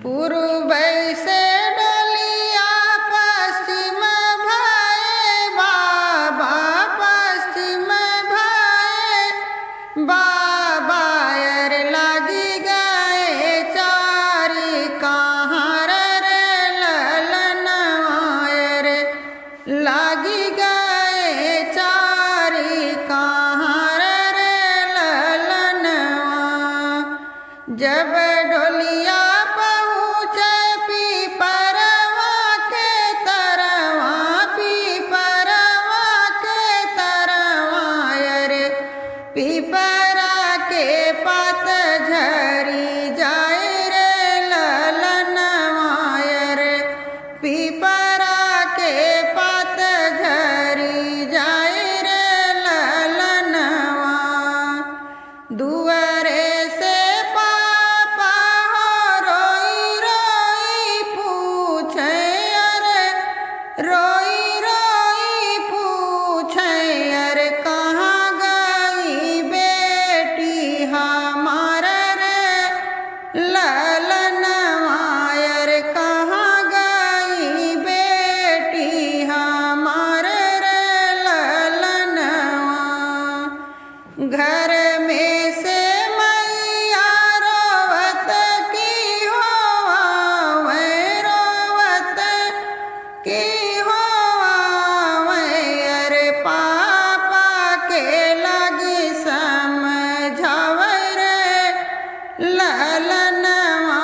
पूर्व से डोलिया पश्चिम भये बाबा, पश्चिम भये बाबा। यर लागी गए चारी कहाँ रे ललनवा, यर लागी गए चारी कहाँ रे ललनवा। जब डोलिया पहुँचे पीपरवा के तरवा, पीपरवा के तरवा। यर पीपरा के पात झरी जाए रे ललनवा, यर पीपरा के पात झरी जाए रे ललनवा। दुआरे से पापा हो रोई रोई पूछे, अरे रोई रोई पूछे, अरे कहाँ गई बेटी हमारा रे ललनवा। यर कहाँ गई बेटी हमारा रे ललनवा। घर में से मैया रोवत की होवे, रोवत की होवे। अरे पापा के लगी समझावे रे ललनवा,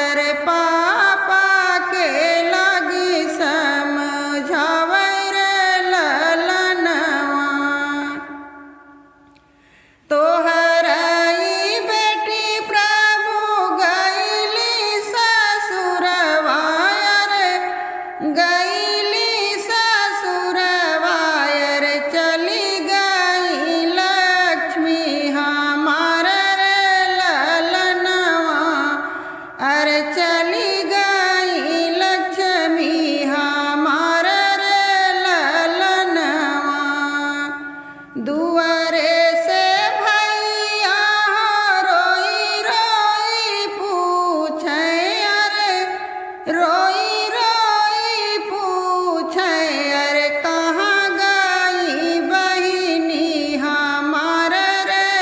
अरे पापा के लगी समझावे रे ललनवा। तोहराई बेटी प्रभु गईली ससुरवा, यर गईली ससुरवा। यर चली गई लक्ष्मी हमारा रे ललनवा, अरे चली गई लक्ष्मी हमारा रे ललनवा। दुआरे से भैया हो रोई रोई पूछे, अरे रोई रोई पूछे, अरे कहाँ गई बहिनी हमारा रे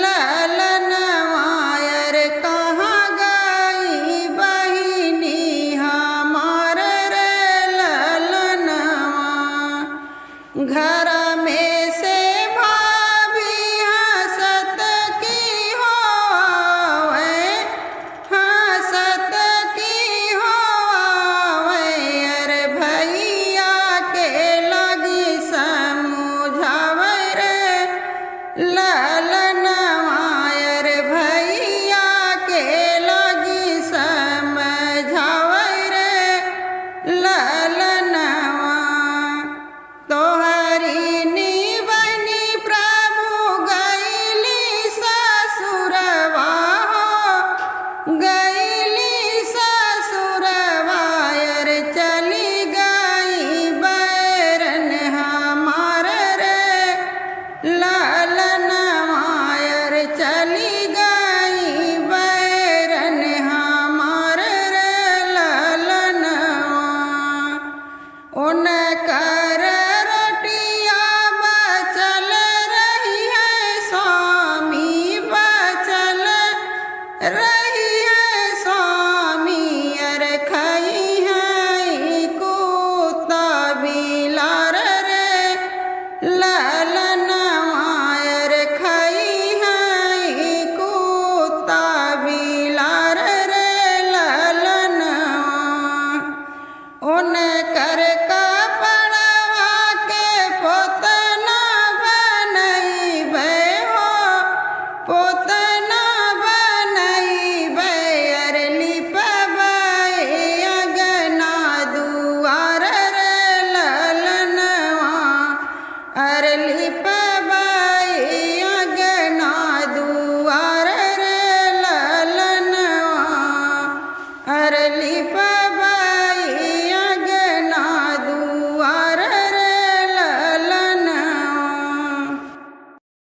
ललनवा। अरे कहाँ गई बहिनी हमारा रे ललनवा। घर में से भाभी हंसत की होवे, हंसत की होवे। अरे भैया के लगी समझावे रे ललनवा, अरे भैया के लगी समझावे रे ललनवा। तोहरी निबनी प्रभु गईली ससुरवा हो, गईली ससुरवा। यर चली गई बैरन हमारा रे ललनवा, यर चली गई बैरन हमारा रे ललनवा। उनकर रोटिया बचल रही है स्वामी, बचल रही है स्वामी। अरे खई है कुत्ता बिलार रे ललनवा, अरे खई है कुत्ता बिलार रे ललनवा। उनकर कपड़वा के पोतना बनैबे हो, पोतना